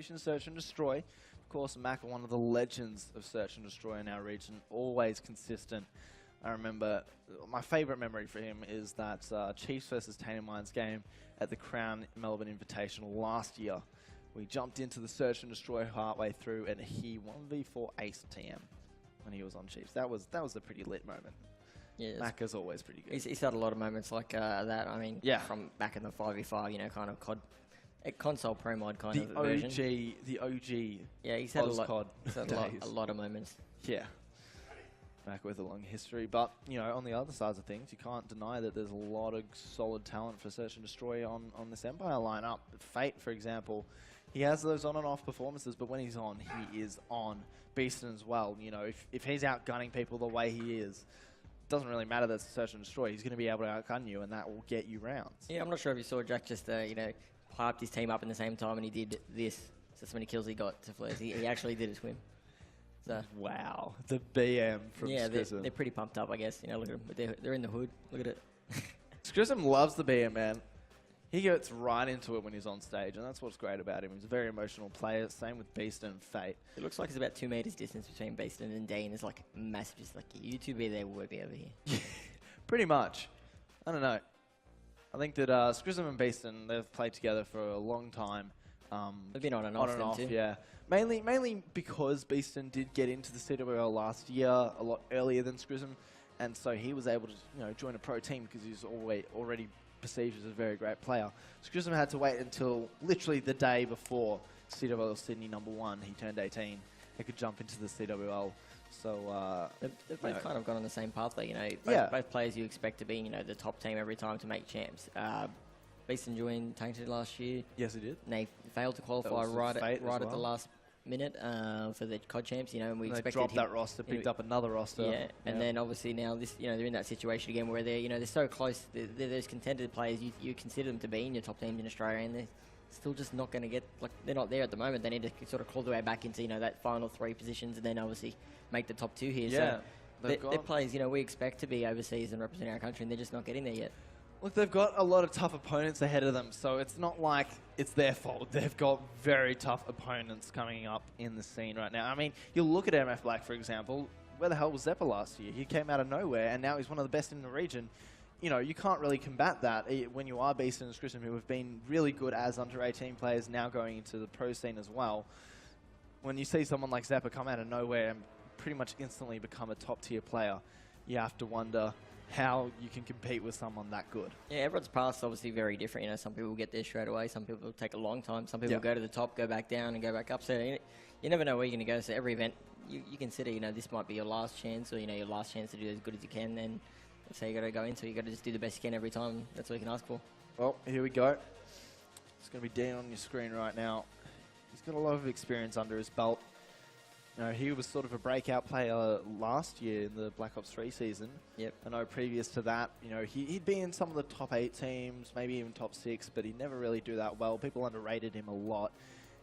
finished in Search and Destroy. Of course, Mac, one of the legends of Search and Destroy in our region, always consistent. I remember my favourite memory for him is that Chiefs versus Tainted Minds game at the Crown Melbourne Invitational last year. We jumped into the Search and Destroy partway through, and he 1v4 ace TM when he was on Chiefs. That was a pretty lit moment. Yeah, Mac is always pretty good. He's had a lot of moments like that. I mean, yeah, from back in the 5v5, you know, kind of COD, console pro mod kind of version. The OG. Yeah, he's had a lot of moments. Yeah. Back with a long history, but you know, on the other sides of things, you can't deny that there's a lot of solid talent for Search and Destroy on this Empyre lineup. Fate, for example, he has those on and off performances, but when he's on, he is on. Beaston as well. You know, if he's outgunning people the way he is, doesn't really matter that it's Search and Destroy. He's going to be able to outgun you, and that will get you rounds. Yeah, I'm not sure if you saw Jack just you know, piped his team up in the same time, and he did this. That's how many kills he got to Flares. He actually did it to him. So, wow, the BM from Scrism. They're pretty pumped up, I guess. You know, look at them. They're in the hood. Look at it. Scrism loves the BM, man. He gets right into it when he's on stage, and that's what's great about him. He's a very emotional player. Same with Beaston and Fate. It looks like it's about 2 meters distance between Beaston and Dane. It's like massive. It's like you two be there, we'll be over here. Pretty much. I don't know. I think that Scrism and Beaston, they've played together for a long time. They've been on and off too. Yeah. Mainly because Beaston did get into the CWL last year a lot earlier than Scrism, and so he was able to, you know, join a pro team because he's already perceived as a very great player. Scrism had to wait until literally the day before CWL Sydney #1. He turned 18. He could jump into the CWL. So they've both kind of gone on the same pathway. You know, both players you expect to be, you know, the top team every time to make champs. Beaston joined Tainted last year. Yes, he did. And they failed to qualify right at the last minute for the COD champs, you know, and we expected dropped that roster, picked up another roster. Yeah, and then obviously now this, you know, they're in that situation again where they're, you know, they're so close. They're those contended players you consider them to be in your top teams in Australia, and they're still just not going to get, like, they're not there at the moment. They need to sort of claw their way back into, you know, that final 3 positions, and then obviously make the top 2 here. Yeah, so they're players, you know, we expect to be overseas and represent our country, and they're just not getting there yet. Look, they've got a lot of tough opponents ahead of them, so it's not like it's their fault. They've got very tough opponents coming up in the scene right now. I mean, you look at MF Black, for example. Where the hell was Zeppa last year? He came out of nowhere, and now he's one of the best in the region. You know, you can't really combat that when you are Beaston and Scrism, who have been really good as under-18 players, now going into the pro scene as well. When you see someone like Zeppa come out of nowhere and pretty much instantly become a top-tier player, you have to wonder how you can compete with someone that good. Yeah, everyone's path is obviously very different. You know, some people will get there straight away. Some people will take a long time. Some people will go to the top, go back down, and go back up. So you never know where you're going to go. So every event, you consider, you know, this might be your last chance, or, you know, your last chance to do as good as you can. Then that's how you got to go into it. You got to just do the best you can every time. That's all you can ask for. Well, here we go. It's going to be Dean on your screen right now. He's got a lot of experience under his belt. You know, he was sort of a breakout player last year in the Black Ops 3 season. Yep. I know previous to that, you know, he'd be in some of the top 8 teams, maybe even top 6, but he'd never really do that well. People underrated him a lot.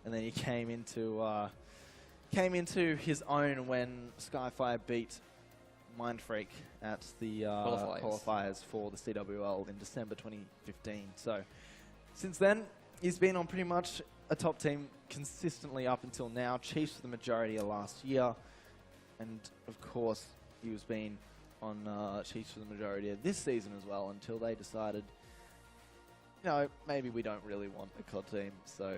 And then he came into his own when Skyfire beat Mindfreak at the qualifiers for the CWL in December 2015. So since then, he's been on pretty much a top team consistently up until now. Chiefs for the majority of last year. And, of course, he was been on Chiefs for the majority of this season as well until they decided, you know, maybe we don't really want a COD team. So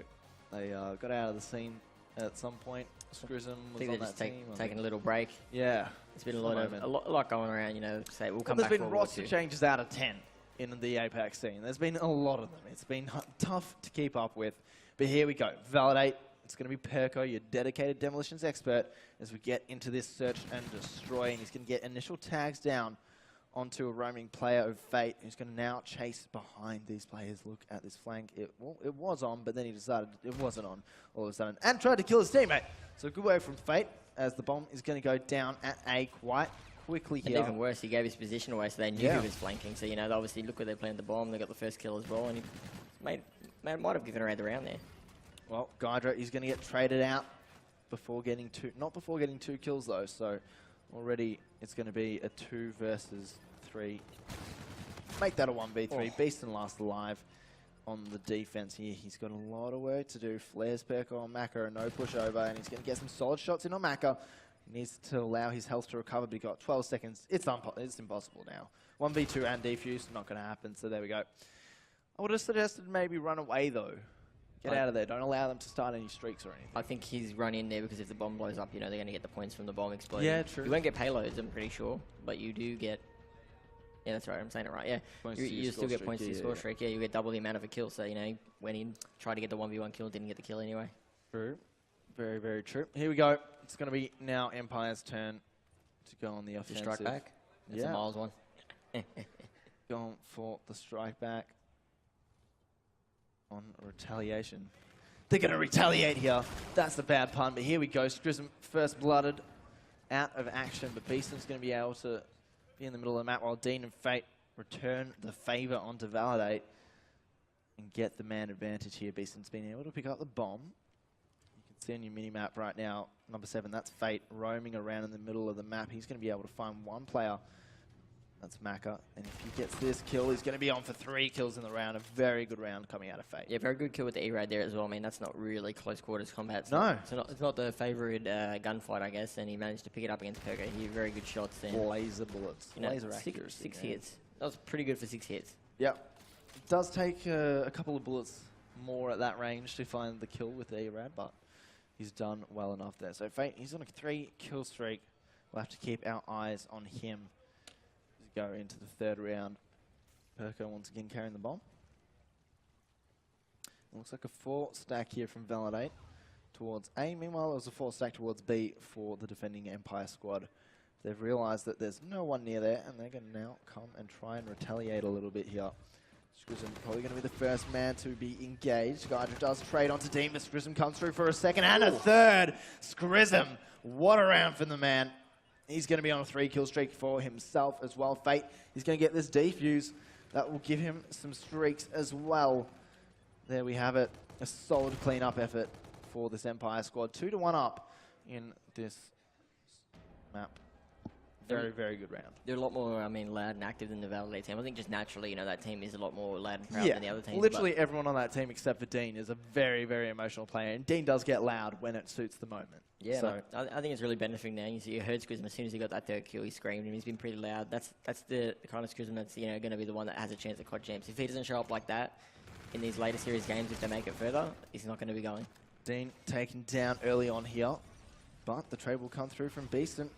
they got out of the scene at some point. Scrism was on that team. Taking a little break. Yeah. There's been a lot going around, you know. Say we'll come back. There's been roster changes out of 10 in the Apex scene. There's been a lot of them. It's been tough to keep up with. But here we go. Validate. It's going to be Perko, your dedicated demolitions expert, as we get into this Search and Destroy. And he's going to get initial tags down onto a roaming player of Fate, who's going to now chase behind these players. Look at this flank. It was on, but then he decided it wasn't on all of a sudden, and tried to kill his teammate. So good way from Fate, as the bomb is going to go down at A quite quickly here. And even worse, he gave his position away, so they knew he was flanking. So, you know, obviously look where they planted the bomb. They got the first kill as well, and he might have given away the round there. Well, Gydra is going to get traded out before getting not before getting 2 kills though. So already it's going to be a 2 versus 3. Make that a 1v3. Beaston last alive on the defense here. He's got a lot of work to do. Flares Perko on Maka, no pushover, and he's going to get some solid shots in on Maka. He needs to allow his health to recover, but he got 12 seconds. It's impossible now. 1v2 and defuse, not going to happen, so there we go. I would have suggested maybe run away, though. Get out of there. Don't allow them to start any streaks or anything. I think he's run in there because if the bomb blows up, you know, they're going to get the points from the bomb exploding. Yeah, true. You won't get payloads, I'm pretty sure, but you do get... Yeah, that's right. I'm saying it right. Yeah, you still get points to your score streak. Yeah, you get double the amount of a kill. So, you know, he went in, tried to get the 1v1 kill, didn't get the kill anyway. True. Very, very true. Here we go. It's going to be now Empire's turn to go on the offensive. The strike back. That's a Miles one. Going for the strike back on retaliation. They're going to retaliate here. That's the bad pun, but here we go. Scrism first blooded out of action, but Beeston's going to be able to be in the middle of the map while Dean and Fate return the favor onto Validate and get the man advantage here. Beeston's been able to pick up the bomb. You can see on your mini-map right now, number 7, that's Fate roaming around in the middle of the map. He's going to be able to find one player. That's Maka, and if he gets this kill, he's going to be on for 3 kills in the round. A very good round coming out of Fate. Yeah, very good kill with the E-Rad there as well. I mean, that's not really close quarters combat. It's not the favoured gunfight, I guess, and he managed to pick it up against Perko. He had very good shots there. Laser bullets. You know, laser accuracy. 6 hits. That was pretty good for 6 hits. Yep. It does take a couple of bullets more at that range to find the kill with the E-Rad, but he's done well enough there. So Fate, he's on a 3-kill streak. We'll have to keep our eyes on him. Go into the 3rd round. Perko once again carrying the bomb. It looks like a 4 stack here from Validate towards A. Meanwhile, it was a 4 stack towards B for the defending Empire squad. They've realized that there's no one near there, and they're going to now come and try and retaliate a little bit here. Scrism probably going to be the first man to be engaged. Gydra does trade onto Dean, but Scrism comes through for a 2nd and a 3rd. Scrism, what a round from the man. He's going to be on a 3-kill streak for himself as well. Fate, he's going to get this defuse. That will give him some streaks as well. There we have it. A solid clean-up effort for this Empire squad. 2-1 up in this map. Very, very good round. They're a lot more, I mean, loud and active than the Validate team. I think just naturally, you know, that team is a lot more loud and proud than the other teams. Literally everyone on that team except for Dean is a very, very emotional player. And Dean does get loud when it suits the moment. Yeah, so I think it's really benefiting now. You heard Scrism as soon as he got that 3rd kill, he screamed and he's been pretty loud. That's the kind of Scrism that's, you know, going to be the one that has a chance at COD champs. If he doesn't show up like that in these later series games, if they make it further, he's not going to be going. Dean taken down early on here, but the trade will come through from Beeston.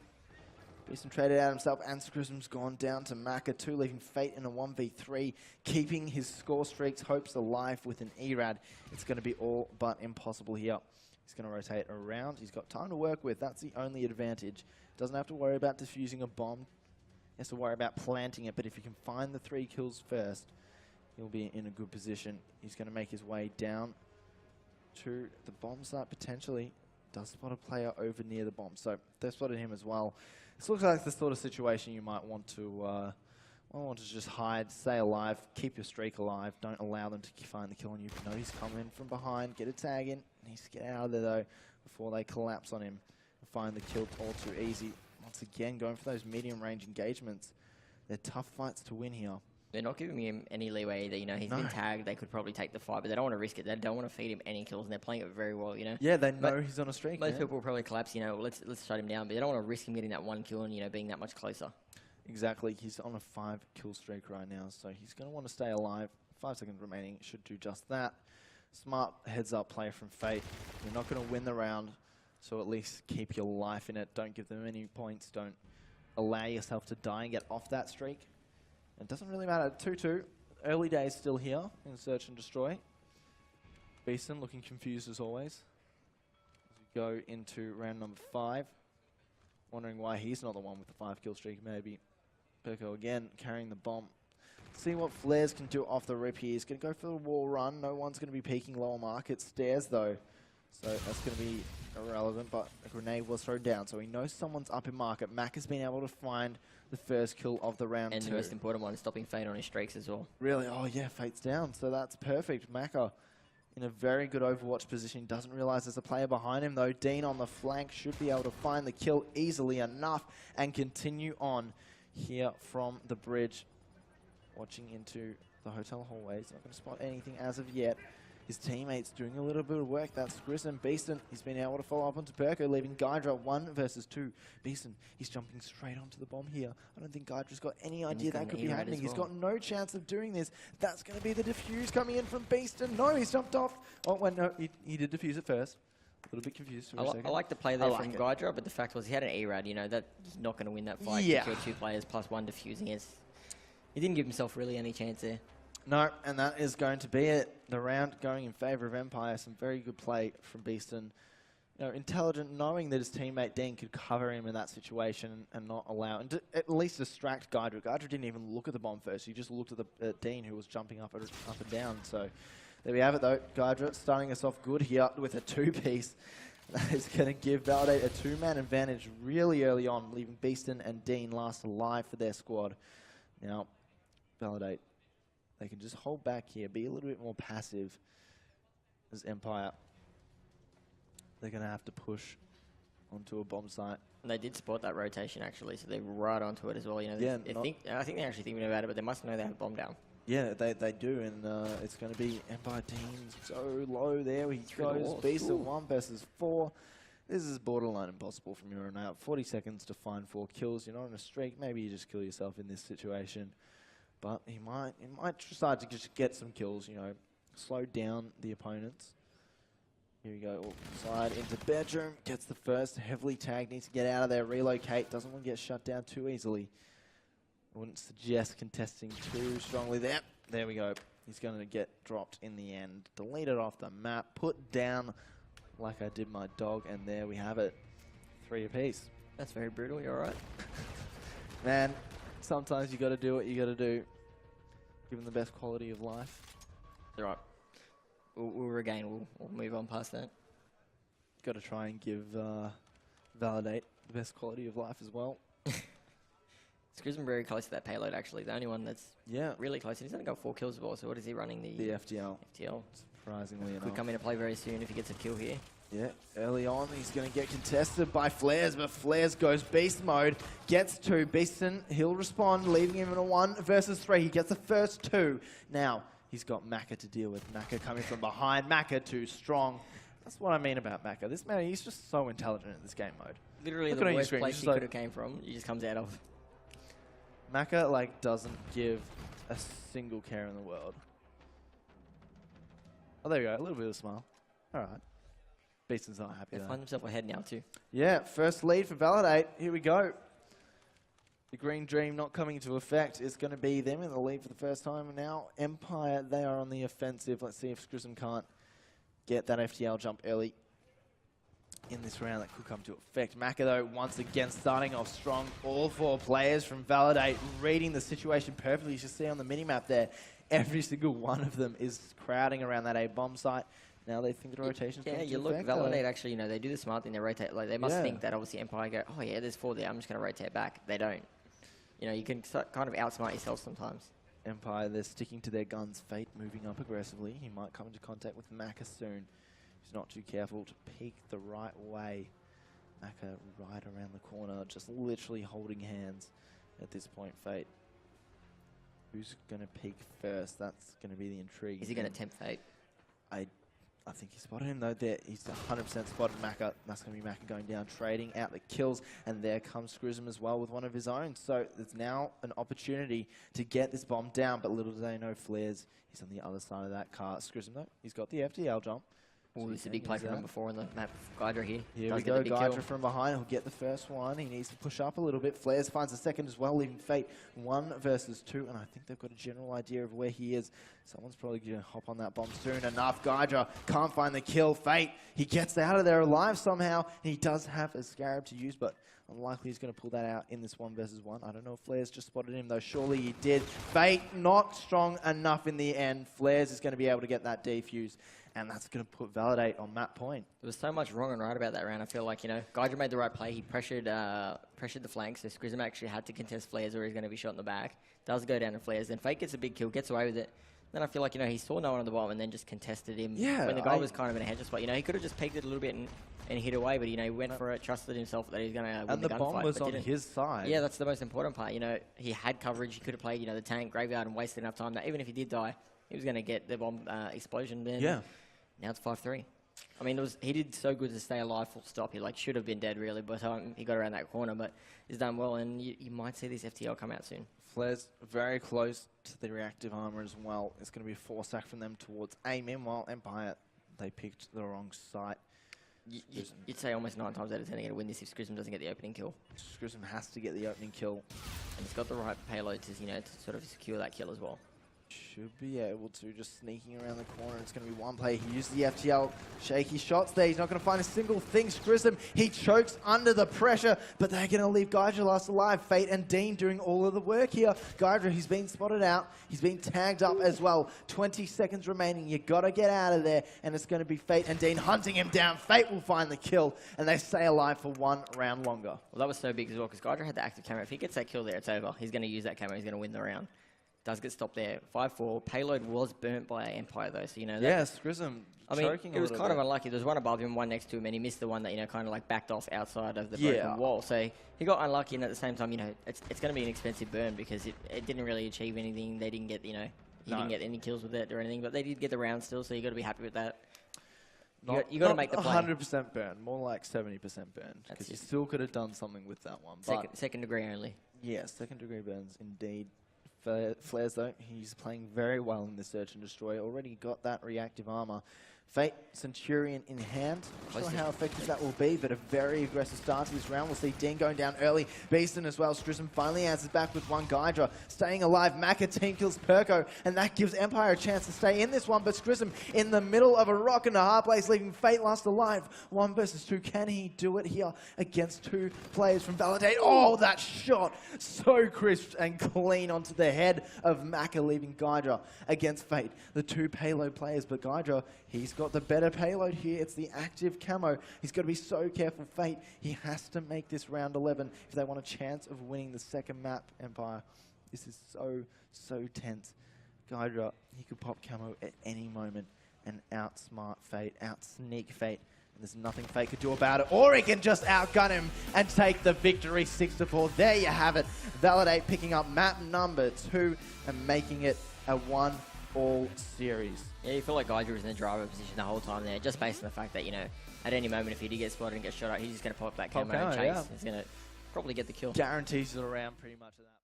Beeston traded out himself, and Scrism's gone down to Maka 2, leaving Fate in a 1v3, keeping his score streaks hopes alive with an E-Rad. It's going to be all but impossible here. He's going to rotate around. He's got time to work with. That's the only advantage. Doesn't have to worry about defusing a bomb. He has to worry about planting it, but if he can find the 3 kills first, he'll be in a good position. He's going to make his way down to the bomb site potentially. Does spot a player over near the bomb, so they've spotted him as well. This looks like the sort of situation you might want to just hide, stay alive, keep your streak alive. Don't allow them to find the kill on you. Know he's coming from behind. Get a tag in. He needs to get out of there though before they collapse on him and find the kill all too easy. Once again, going for those medium range engagements. They're tough fights to win here. They're not giving him any leeway either. You know, he's been tagged. They could probably take the fight, but they don't want to risk it. They don't want to feed him any kills, and they're playing it very well, you know. Yeah, they know he's on a streak. Most people will probably collapse, you know, let's shut him down, but they don't want to risk him getting that 1 kill and, you know, being that much closer. Exactly. He's on a 5-kill streak right now, so he's going to want to stay alive. 5 seconds remaining. Should do just that. Smart heads-up play from Fate. You're not going to win the round, so at least keep your life in it. Don't give them any points. Don't allow yourself to die and get off that streak. It doesn't really matter. 2-2. Early days still here in Search and Destroy. Beeston looking confused as always. As we go into round number 5. Wondering why he's not the one with the 5-kill streak, maybe. Perko again carrying the bomb. See what Flares can do off the rip here. He's going to go for the wall run. No one's going to be peeking lower market stairs though. So that's going to be irrelevant, but a grenade was thrown down. So he knows someone's up in market. Mac has been able to find the 1st kill of the round and 2. the most important one is stopping Fate on his streaks as well. Really? Oh yeah, Fate's down. So that's perfect. Maka in a very good Overwatch position. Doesn't realize there's a player behind him though. Dean on the flank should be able to find the kill easily enough and continue on here from the bridge. Watching into the hotel hallway. He's not going to spot anything as of yet. His teammates doing a little bit of work. That's Grissom. Beeston, he's been able to follow up onto Perko, leaving Gydra 1 versus 2. Beeston, he's jumping straight onto the bomb here. I don't think Gydra's got any idea that could be happening. He's got no chance of doing this. That's going to be the defuse coming in from Beeston. No, he's jumped off. Oh, well, no, he did defuse it first. A little bit confused for a second. I like the play there from Gydra, but the fact was he had an E-Rad. You know, that's not going to win that fight. Yeah. To kill 2 players plus 1 defusing it. He didn't give himself really any chance there. No, and that is going to be it. The round going in favour of Empyre. Some very good play from Beeston. You know, intelligent, knowing that his teammate Dean could cover him in that situation and not allow, and at least distract Gydra. Gydra didn't even look at the bomb first. He just looked at Dean, who was jumping up and down. So there we have it, though. Gydra starting us off good here with a 2-piece. That is going to give Validate a 2-man advantage really early on, leaving Beeston and Dean last alive for their squad. Now, Validate, they can just hold back here, be a little bit more passive as Empyre. They're going to have to push onto a bomb site. And they did spot that rotation, actually, so they're right onto it as well. You know, Yeah, I think they're actually thinking about it, but they must know they have bomb down. Yeah, they do, and it's going to be Empyre teams so low there. He goes Beeston 1 versus 4. This is borderline impossible from here on out. 40 seconds to find 4 kills. You're not on a streak. Maybe you just kill yourself in this situation. But he might decide to just get some kills, you know, slow down the opponents. Here we go, slide into bedroom, gets the first, heavily tagged, needs to get out of there, relocate, doesn't want to get shut down too easily. I wouldn't suggest contesting too strongly there. There we go. He's going to get dropped in the end. Deleted off the map, put down like I did my dog, and there we have it. 3 apiece. That's very brutal, you're all right. Man, sometimes you got to do what you got to do. Give them the best quality of life. You're right. We'll regain. We'll move on past that. Got to try and give Validate the best quality of life as well. Grissom very close to that payload, actually. The only one that's really close. And he's only got 4 kills as well, so what is he running? The FTL. FTL. Surprisingly enough. Could come into play very soon if he gets a kill here. Yeah, early on, he's going to get contested by Flares, but Flares goes beast mode, gets 2. Beeston, he'll respond, leaving him in a 1 versus 3. He gets the first 2. Now, he's got Maka to deal with. Maka coming from behind. Maka too strong. That's what I mean about Maka. This man, he's just so intelligent in this game mode. Literally the worst place he could have came from, he just comes out of. Maka, like, doesn't give a single care in the world. Oh, there you go. A little bit of a smile. All right. Beeston's not happy. They find himself ahead now, too. Yeah, first lead for Validate. Here we go. The green dream not coming into effect is going to be them in the lead for the first time. Now, Empyre, they are on the offensive. Let's see if Grissom can't get that FTL jump early in this round. That could come to effect. Maka, though, once again starting off strong. All 4 players from Validate reading the situation perfectly. You should see on the minimap there, every single one of them is crowding around that A-bomb site. Now they think the rotation's going to you look, Validate actually, you know, they do the smart thing, they rotate. Like, they must think that obviously Empyre go, oh yeah, there's 4 there, I'm just going to rotate back. They don't. You know, you can kind of outsmart yourself sometimes. Empyre, they're sticking to their guns. Fate moving up aggressively. He might come into contact with Maka soon. He's not too careful to peek the right way. Maka right around the corner, just literally holding hands at this point. Fate. Who's going to peek first? That's going to be the intrigue. Is he going to tempt Fate? I think he spotted him, though. There, he's 100% spotted Maka. That's going to be Maka going down, trading out the kills. And there comes Grissom as well with one of his own. So there's now an opportunity to get this bomb down. But little do they know, Flares, he's on the other side of that car. Grissom, though, he's got the FTL jump. Oh, this is a big play for number 4 on the map. Gydra here. Here we go. Gydra from behind. He'll get the first one. He needs to push up a little bit. Flares finds the second as well, leaving Fate 1 versus 2. And I think they've got a general idea of where he is. Someone's probably going to hop on that bomb soon enough. Gydra can't find the kill. Fate, he gets out of there alive somehow. And he does have a Scarab to use, but unlikely he's going to pull that out in this 1 versus 1. I don't know if Flares just spotted him, though. Surely he did. Fate not strong enough in the end. Flares is going to be able to get that defuse. And that's going to put Validate on that point. There was so much wrong and right about that round. I feel like, you know, Gydra made the right play. He pressured the flanks. So Grissom actually had to contest Flares or he's going to be shot in the back. Does go down to Flares. Then Fate gets a big kill, gets away with it. Then I feel like, he saw no one on the bottom and then just contested him Yeah, when the guy was kind of in a headshot spot. He could have just pegged it a little bit and hit away, but, he went for it, trusted himself that he was going to win and the the gunfight. bomb was but on didn't. his side. Yeah, that's the most important part. He had coverage. He could have played, the tank, graveyard, and wasted enough time that even if he did die, he was going to get the bomb explosion. Then now it's 5-3. I mean, he did so good to stay alive full stop. He should have been dead really by the time he got around that corner, but he's done well, and you might see this FTL come out soon. Flair's very close to the reactive armor as well. It's going to be a 4-stack from them towards A. Meanwhile, Empyre, they picked the wrong site. You'd say almost 9 times out of 10 they're going to win this if Scrism doesn't get the opening kill. Scrism has to get the opening kill. And he's got the right payload to, to sort of secure that kill as well. Should be able to, just sneaking around the corner. It's going to be one play. He used the FTL shaky shots there. He's not going to find a single thing. Scrism, he chokes under the pressure, but they're going to leave Gydra last alive. Fate and Dean doing all of the work here. Gydra, he's been spotted out. He's been tagged up as well. 20 seconds remaining. You got to get out of there, and it's going to be Fate and Dean hunting him down. Fate will find the kill, and they stay alive for 1 round longer. Well, that was so big as well, because Gydra had the active camo. If he gets that kill there, it's over. He's going to use that camo. He's going to win the round. Does get stopped there. 5-4. Payload was burnt by Empyre though, so that. Yeah, Scrism. I mean, it was kind of unlucky. There was one above him, one next to him, and he missed the one that kind of backed off outside of the broken wall. So he got unlucky, and at the same time, it's going to be an expensive burn because it didn't really achieve anything. They didn't get he didn't get any kills with it or anything, but they did get the round still. So you got to be happy with that. You got to make the play. 100% burn, more like 70% burn, because you still could have done something with that one. Second degree only. Yeah, second degree burns indeed. Flares though, he's playing very well in the Search and Destroy. Already got that reactive armor. Fate, Centurion in hand. Not sure how effective that will be, but a very aggressive start to this round. We'll see Dean going down early. Beeston as well. Scrism finally answers back with one Gydra. Staying alive, Maka team kills Perko, and that gives Empyre a chance to stay in this one, but Scrism in the middle of a rock and a hard place, leaving Fate last alive. 1 versus 2. Can he do it here against 2 players from Validate? Oh, that shot! So crisp and clean onto the head of Maka, leaving Gydra against Fate. The 2 payload players, but Gydra, he's got the better payload here. It's the active camo. He's got to be so careful. Fate, he has to make this round 11 if they want a chance of winning the second map, Empyre. This is so tense. Gydra, he could pop camo at any moment and outsmart Fate, outsneak Fate. And there's nothing Fate could do about it. Or he can just outgun him and take the victory 6-4. There you have it. Validate picking up map number 2 and making it a 1-all series. Yeah, you feel like Gydra was in the driver position the whole time there, just based on the fact that, at any moment if he did get spotted and get shot out, he's just going to pop that camo and chase. He's going to probably get the kill. Guarantees it around pretty much of that.